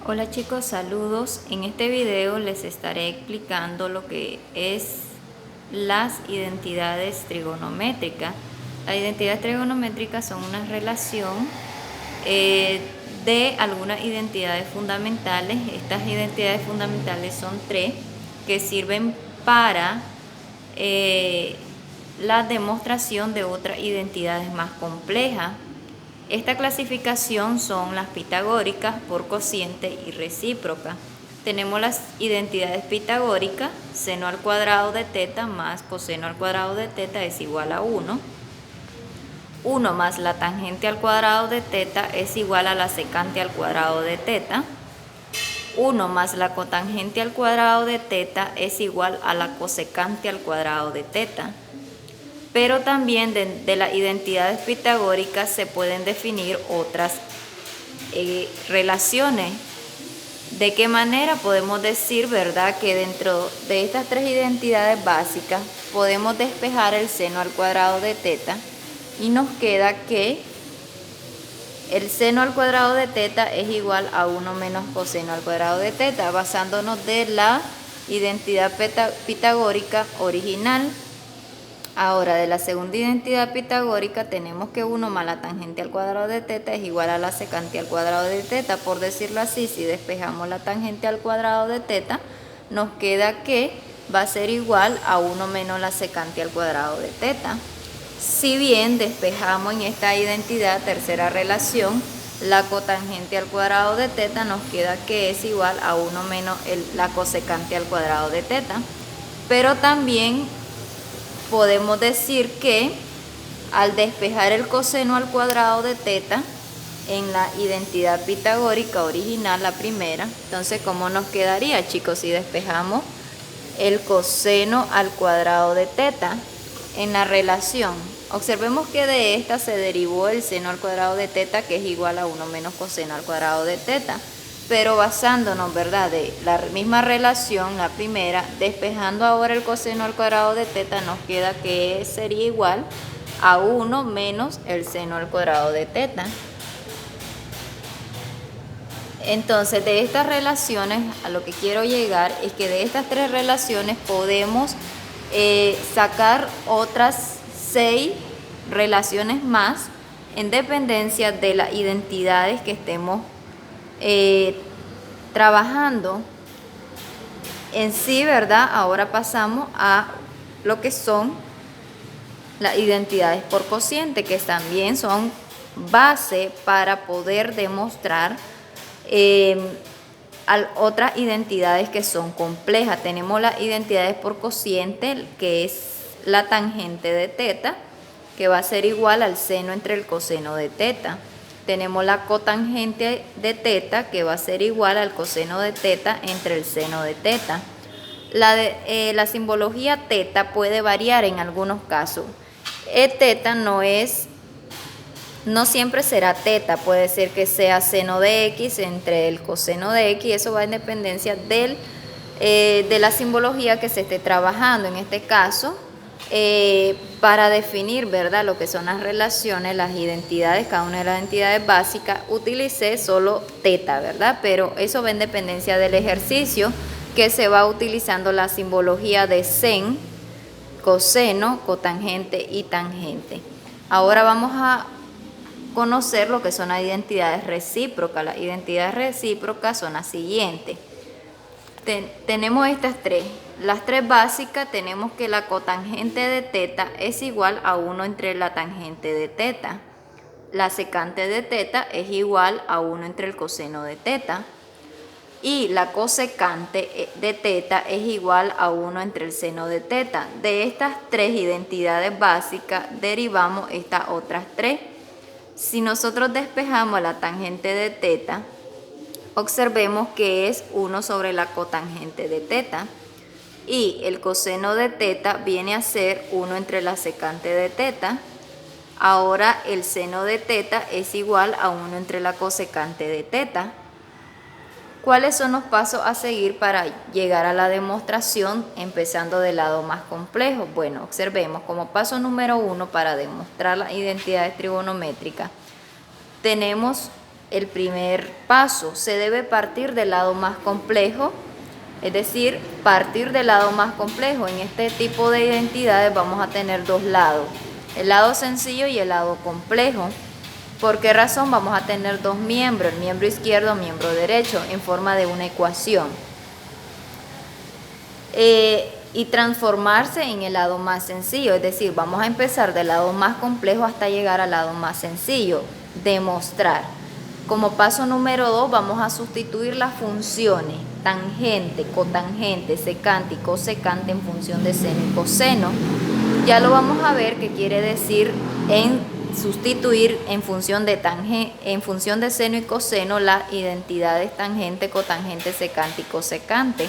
Hola chicos, saludos. En este video les estaré explicando lo que es las identidades trigonométricas. Las identidades trigonométricas son una relación de algunas identidades fundamentales. Estas identidades fundamentales son tres que sirven para la demostración de otras identidades más complejas. Esta clasificación son las pitagóricas por cociente y recíproca. Tenemos las identidades pitagóricas, seno al cuadrado de teta más coseno al cuadrado de teta es igual a 1. 1 más la tangente al cuadrado de teta es igual a la secante al cuadrado de teta. 1 más la cotangente al cuadrado de teta es igual a la cosecante al cuadrado de teta. Pero también de las identidades pitagóricas se pueden definir otras relaciones. ¿De qué manera podemos decir, verdad, que dentro de estas tres identidades básicas podemos despejar el seno al cuadrado de teta y nos queda que el seno al cuadrado de teta es igual a 1 menos coseno al cuadrado de teta, basándonos de la identidad pitagórica original? Ahora, de la segunda identidad pitagórica tenemos que 1 más la tangente al cuadrado de teta es igual a la secante al cuadrado de teta. Por decirlo así, si despejamos la tangente al cuadrado de teta, nos queda que va a ser igual a 1 menos la secante al cuadrado de teta. Si bien despejamos en esta identidad, tercera relación, la cotangente al cuadrado de teta, nos queda que es igual a 1 menos la cosecante al cuadrado de teta. Pero también podemos decir que al despejar el coseno al cuadrado de teta en la identidad pitagórica original, la primera, entonces ¿cómo nos quedaría, chicos, si despejamos el coseno al cuadrado de teta en la relación? Observemos que de esta se derivó el seno al cuadrado de teta, que es igual a 1 menos coseno al cuadrado de teta. Pero basándonos, ¿verdad?, de la misma relación, la primera, despejando ahora el coseno al cuadrado de teta, nos queda que sería igual a 1 menos el seno al cuadrado de teta. Entonces, de estas relaciones, a lo que quiero llegar es que de estas tres relaciones podemos sacar otras 6 relaciones más en dependencia de las identidades que estemos trabajando en sí, ¿verdad? Ahora pasamos a lo que son las identidades por cociente, que también son base para poder demostrar otras identidades que son complejas. Tenemos las identidades por cociente, que es la tangente de teta, que va a ser igual al seno entre el coseno de teta. Tenemos la cotangente de teta, que va a ser igual al coseno de teta entre el seno de teta. La simbología teta puede variar en algunos casos. Teta no siempre será teta, puede ser que sea seno de x entre el coseno de x, eso va en dependencia de la simbología que se esté trabajando. En este caso, para definir, ¿verdad?, lo que son las relaciones, las identidades, cada una de las identidades básicas, utilicé solo teta, ¿verdad? Pero eso va en dependencia del ejercicio que se va utilizando la simbología de sen, coseno, cotangente y tangente. Ahora vamos a conocer lo que son las identidades recíprocas. Las identidades recíprocas son las siguientes. Tenemos estas tres. Las tres básicas tenemos que la cotangente de teta es igual a 1 entre la tangente de teta. La secante de teta es igual a 1 entre el coseno de teta. Y la cosecante de teta es igual a 1 entre el seno de teta. De estas tres identidades básicas derivamos estas otras tres. Si nosotros despejamos la tangente de teta, observemos que es 1 sobre la cotangente de teta. Y el coseno de teta viene a ser 1 entre la secante de teta. Ahora el seno de teta es igual a 1 entre la cosecante de teta. ¿Cuáles son los pasos a seguir para llegar a la demostración, empezando del lado más complejo? Bueno, observemos como paso número 1 para demostrar las identidades trigonométricas. Tenemos el primer paso. Se debe partir del lado más complejo, es decir, partir del lado más complejo. En este tipo de identidades vamos a tener dos lados, el lado sencillo y el lado complejo. ¿Por qué razón? Vamos a tener dos miembros, el miembro izquierdo, miembro derecho, en forma de una ecuación. Y transformarse en el lado más sencillo, es decir, vamos a empezar del lado más complejo hasta llegar al lado más sencillo. Demostrar. Como paso número 2 vamos a sustituir las funciones tangente, cotangente, secante y cosecante en función de seno y coseno. Ya lo vamos a ver qué quiere decir en sustituir en función de seno y coseno las identidades tangente, cotangente, secante y cosecante.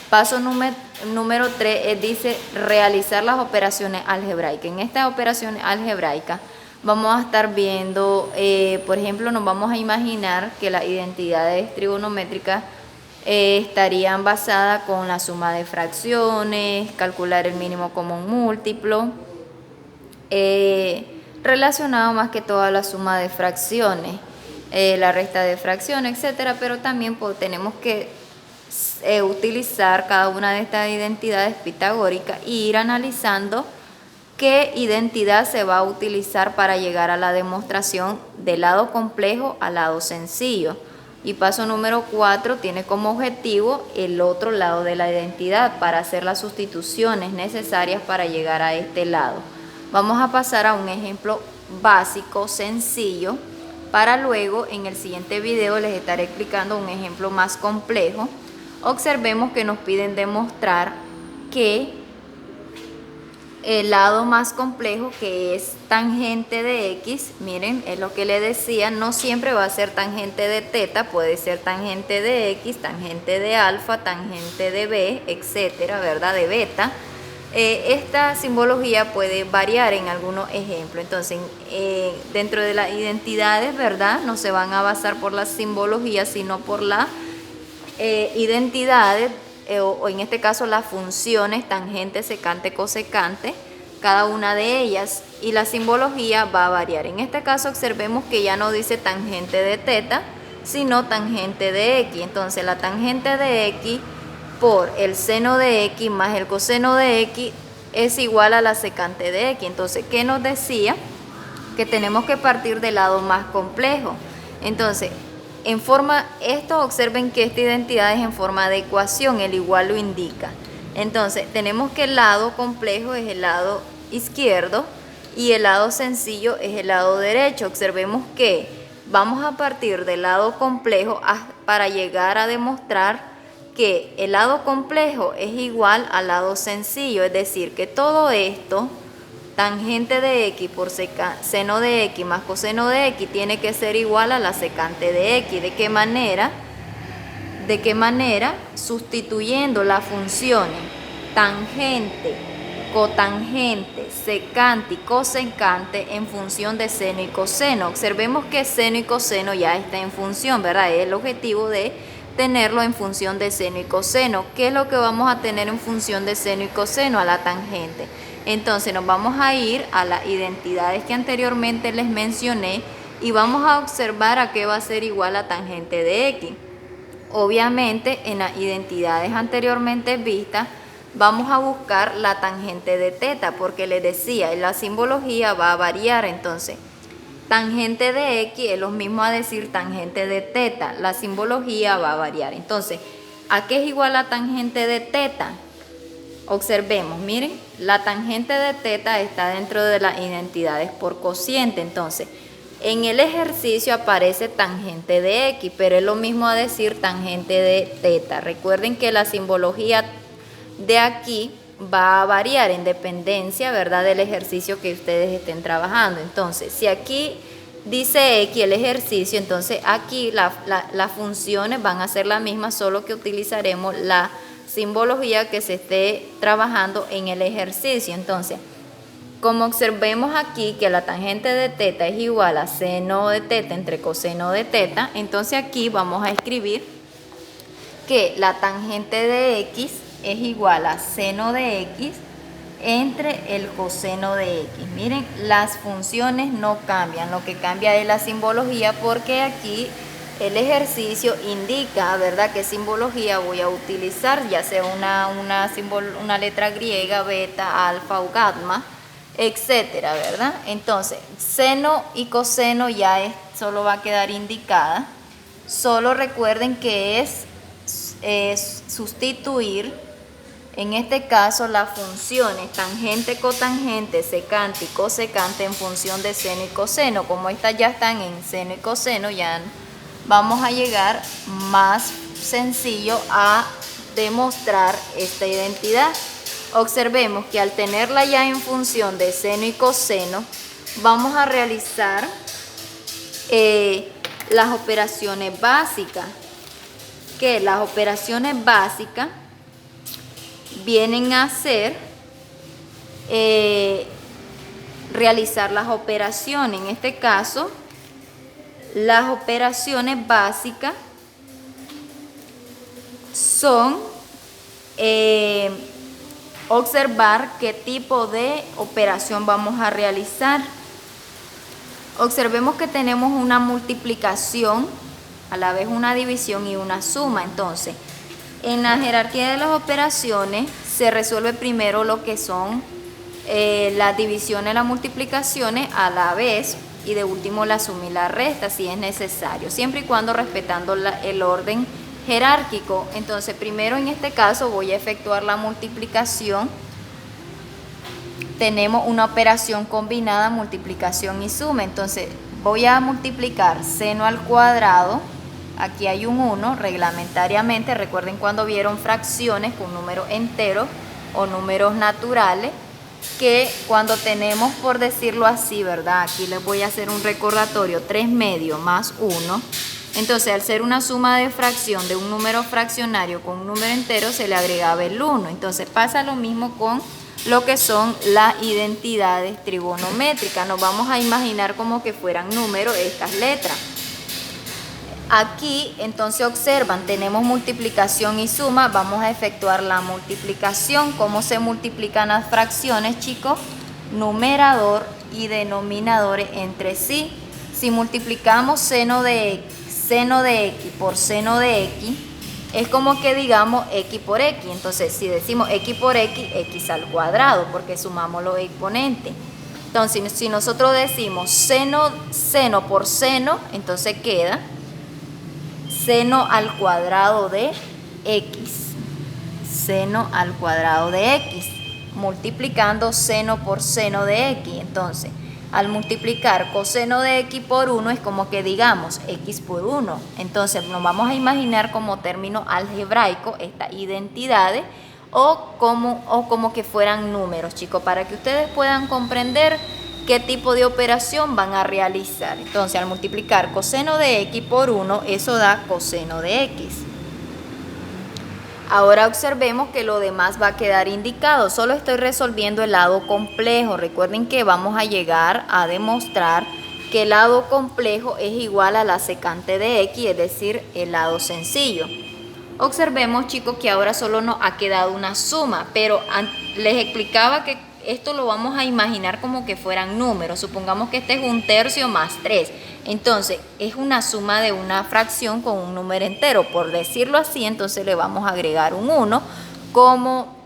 Paso número 3 dice realizar las operaciones algebraicas. En estas operaciones algebraicas vamos a estar viendo, por ejemplo, nos vamos a imaginar que las identidades trigonométricas estarían basadas con la suma de fracciones, calcular el mínimo común múltiplo, relacionado más que todo a la suma de fracciones, la resta de fracciones, etcétera, pero también tenemos que utilizar cada una de estas identidades pitagóricas e ir analizando qué identidad se va a utilizar para llegar a la demostración del lado complejo al lado sencillo. Y paso número 4 tiene como objetivo el otro lado de la identidad para hacer las sustituciones necesarias para llegar a este lado. Vamos a pasar a un ejemplo básico, sencillo, para luego en el siguiente video les estaré explicando un ejemplo más complejo. Observemos que nos piden demostrar que el lado más complejo, que es tangente de x, miren, es lo que le decía, no siempre va a ser tangente de teta, puede ser tangente de x, tangente de alfa, tangente de b, etcétera, ¿verdad? De beta. Esta simbología puede variar en algunos ejemplos. Entonces, dentro de las identidades, ¿verdad? No se van a basar por la simbología, sino por las identidades, o en este caso las funciones tangente, secante, cosecante, cada una de ellas, y la simbología va a variar. En este caso observemos que ya no dice tangente de teta, sino tangente de x. Entonces la tangente de x por el seno de x más el coseno de x es igual a la secante de x. Entonces, ¿qué nos decía? Que tenemos que partir del lado más complejo. Entonces, observen que esta identidad es en forma de ecuación, el igual lo indica. Entonces, tenemos que el lado complejo es el lado izquierdo y el lado sencillo es el lado derecho. Observemos que vamos a partir del lado complejo para llegar a demostrar que el lado complejo es igual al lado sencillo, es decir, que todo esto, tangente de x por seno de x más coseno de x, tiene que ser igual a la secante de x. ¿De qué manera? Sustituyendo las funciones tangente, cotangente, secante y cosecante en función de seno y coseno. Observemos que seno y coseno ya está en función, ¿verdad? Es el objetivo de tenerlo en función de seno y coseno. ¿Qué es lo que vamos a tener en función de seno y coseno? A la tangente. Entonces nos vamos a ir a las identidades que anteriormente les mencioné y vamos a observar a qué va a ser igual a tangente de x. Obviamente en las identidades anteriormente vistas vamos a buscar la tangente de teta, porque les decía, la simbología va a variar. Entonces tangente de x es lo mismo a decir tangente de teta, la simbología va a variar. Entonces, ¿a qué es igual la tangente de teta? Observemos, miren, la tangente de teta está dentro de las identidades por cociente. Entonces, en el ejercicio aparece tangente de x, pero es lo mismo a decir tangente de teta. Recuerden que la simbología de aquí va a variar en dependencia, ¿verdad?, del ejercicio que ustedes estén trabajando. Entonces, si aquí dice x el ejercicio, entonces aquí las funciones van a ser las mismas, solo que utilizaremos la simbología que se esté trabajando en el ejercicio. Entonces, como observemos aquí que la tangente de teta es igual a seno de teta entre coseno de teta, entonces aquí vamos a escribir que la tangente de x es igual a seno de x entre el coseno de x. Miren, las funciones no cambian, lo que cambia es la simbología, porque aquí el ejercicio indica, ¿verdad?, qué simbología voy a utilizar, ya sea una letra griega, beta, alfa o gamma, etcétera, ¿verdad? Entonces, seno y coseno ya solo va a quedar indicada. Solo recuerden que es sustituir, en este caso, las funciones tangente, cotangente, secante y cosecante en función de seno y coseno. Como estas ya están en seno y coseno, ya vamos a llegar más sencillo a demostrar esta identidad. Observemos que al tenerla ya en función de seno y coseno, vamos a realizar las operaciones básicas. Que las operaciones básicas vienen a ser realizar las operaciones. En este caso, las operaciones básicas son observar qué tipo de operación vamos a realizar. Observemos que tenemos una multiplicación, a la vez una división y una suma. Entonces, en la jerarquía de las operaciones se resuelve primero lo que son las divisiones, las multiplicaciones a la vez, y de último la suma y la resta si es necesario, siempre y cuando respetando el orden jerárquico. Entonces, primero en este caso voy a efectuar la multiplicación. Tenemos una operación combinada, multiplicación y suma. Entonces voy a multiplicar seno al cuadrado. Aquí hay un 1, reglamentariamente, recuerden cuando vieron fracciones con números enteros o números naturales, que cuando tenemos, por decirlo así, ¿verdad? Aquí les voy a hacer un recordatorio, 3 medios más 1. Entonces, al ser una suma de fracción de un número fraccionario con un número entero, se le agregaba el 1. Entonces pasa lo mismo con lo que son las identidades trigonométricas. Nos vamos a imaginar como que fueran números estas letras. Aquí, entonces, observan, tenemos multiplicación y suma. Vamos a efectuar la multiplicación. ¿Cómo se multiplican las fracciones, chicos? Numerador y denominadores entre sí. Si multiplicamos seno de x por seno de x, es como que digamos x por x. Entonces, si decimos x por x al cuadrado, porque sumamos los exponentes. Entonces, si nosotros decimos seno por seno, entonces queda seno al cuadrado de x. Seno al cuadrado de x. Multiplicando seno por seno de x. Entonces, al multiplicar coseno de x por 1 es como que digamos x por 1. Entonces nos vamos a imaginar como término algebraico estas identidades o como que fueran números, chicos, para que ustedes puedan comprender qué tipo de operación van a realizar. Entonces, al multiplicar coseno de x por 1, eso da coseno de x. Ahora observemos que lo demás va a quedar indicado. Solo estoy resolviendo el lado complejo. Recuerden que vamos a llegar a demostrar que el lado complejo es igual a la secante de x, es decir, el lado sencillo. Observemos, chicos, que ahora solo nos ha quedado una suma, pero les explicaba que esto lo vamos a imaginar como que fueran números. Supongamos que este es 1/3 más 3. Entonces, es una suma de una fracción con un número entero. Por decirlo así, entonces le vamos a agregar un 1 como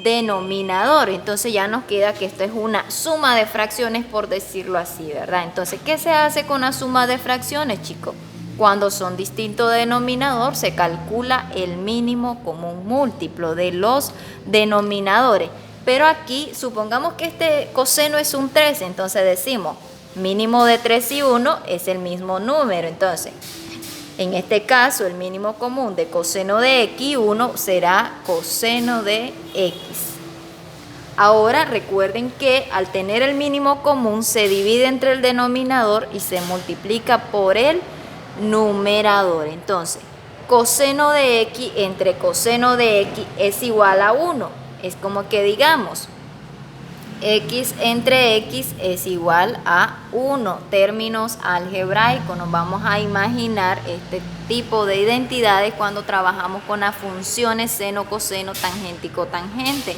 denominador. Entonces ya nos queda que esto es una suma de fracciones, por decirlo así, ¿verdad? Entonces, ¿qué se hace con la suma de fracciones, chicos? Cuando son distintos denominadores, se calcula el mínimo común múltiplo de los denominadores. Pero aquí, supongamos que este coseno es un 3, entonces decimos mínimo de 3 y 1 es el mismo número. Entonces, en este caso, el mínimo común de coseno de x, 1, será coseno de x. Ahora, recuerden que al tener el mínimo común, se divide entre el denominador y se multiplica por el numerador. Entonces, coseno de x entre coseno de x es igual a 1. Es como que digamos, x entre x es igual a 1. Términos algebraicos. Nos vamos a imaginar este tipo de identidades cuando trabajamos con las funciones seno, coseno, tangente y cotangente.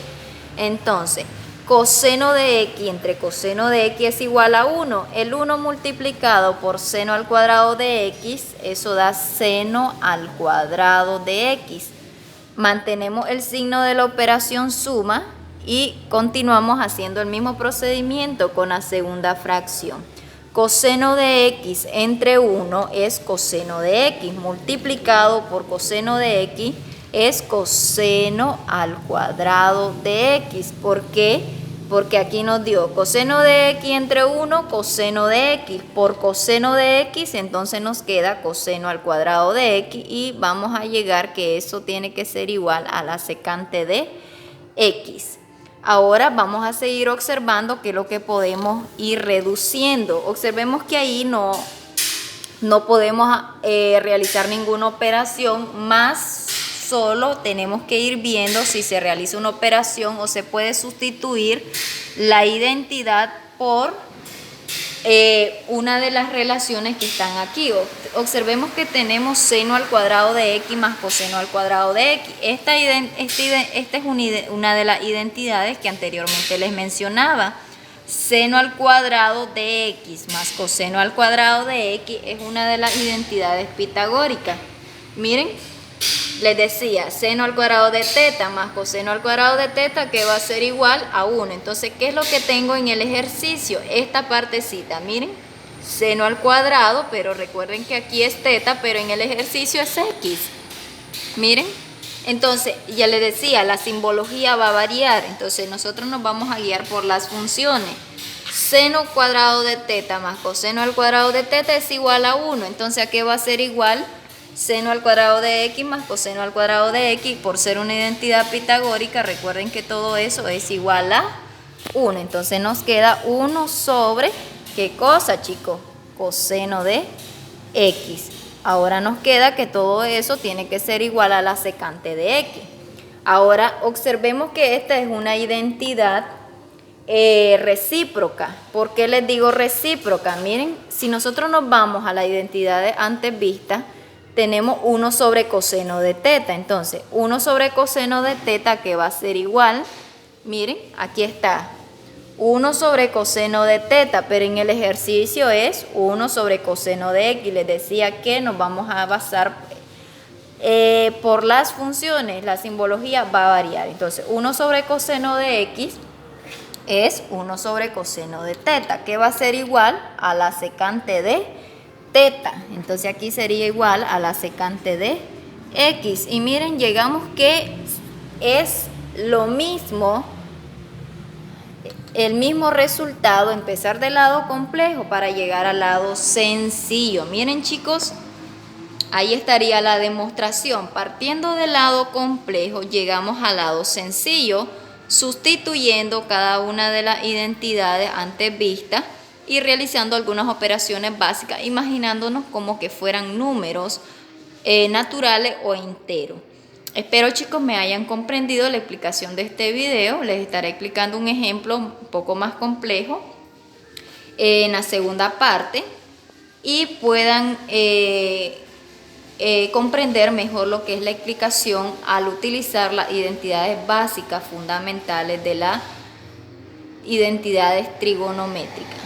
Entonces, coseno de x entre coseno de x es igual a 1. El 1 multiplicado por seno al cuadrado de x, eso da seno al cuadrado de x. Mantenemos el signo de la operación suma y continuamos haciendo el mismo procedimiento con la segunda fracción. Coseno de x entre 1 es coseno de x, multiplicado por coseno de x es coseno al cuadrado de x. ¿Por qué? Porque aquí nos dio coseno de x entre 1, coseno de x. Por coseno de x, entonces nos queda coseno al cuadrado de x y vamos a llegar que eso tiene que ser igual a la secante de x. Ahora vamos a seguir observando qué es lo que podemos ir reduciendo. Observemos que ahí no podemos realizar ninguna operación, más solo tenemos que ir viendo si se realiza una operación o se puede sustituir la identidad por una de las relaciones que están aquí. Observemos que tenemos seno al cuadrado de x más coseno al cuadrado de x. Esta es una de las identidades que anteriormente les mencionaba. Seno al cuadrado de x más coseno al cuadrado de x es una de las identidades pitagóricas. Miren, les decía, seno al cuadrado de teta más coseno al cuadrado de teta, que va a ser igual a 1. Entonces, ¿qué es lo que tengo en el ejercicio? Esta partecita, miren, seno al cuadrado, pero recuerden que aquí es teta, pero en el ejercicio es x. Miren, entonces, ya les decía, la simbología va a variar. Entonces, nosotros nos vamos a guiar por las funciones. Seno cuadrado de teta más coseno al cuadrado de teta es igual a 1. Entonces, ¿a qué va a ser igual? Seno al cuadrado de x más coseno al cuadrado de x, por ser una identidad pitagórica, recuerden que todo eso es igual a 1. Entonces nos queda 1 sobre, ¿qué cosa, chicos? Coseno de x. Ahora nos queda que todo eso tiene que ser igual a la secante de x. Ahora observemos que esta es una identidad recíproca. ¿Por qué les digo recíproca? Miren, si nosotros nos vamos a la identidad de antes vista, tenemos 1 sobre coseno de teta. Entonces, 1 sobre coseno de teta, que va a ser igual, miren, aquí está, 1 sobre coseno de teta, pero en el ejercicio es 1 sobre coseno de x. Les decía que nos vamos a basar por las funciones, la simbología va a variar. Entonces, 1 sobre coseno de x es 1 sobre coseno de teta, que va a ser igual a la secante de teta. Entonces aquí sería igual a la secante de x. Y miren, llegamos que es lo mismo, el mismo resultado, empezar del lado complejo para llegar al lado sencillo. Miren, chicos, ahí estaría la demostración. Partiendo del lado complejo, llegamos al lado sencillo, sustituyendo cada una de las identidades antes vistas y realizando algunas operaciones básicas, imaginándonos como que fueran números naturales o enteros. Espero, chicos, me hayan comprendido la explicación de este video. Les estaré explicando un ejemplo un poco más complejo en la segunda parte y puedan comprender mejor lo que es la explicación al utilizar las identidades básicas fundamentales de las identidades trigonométricas.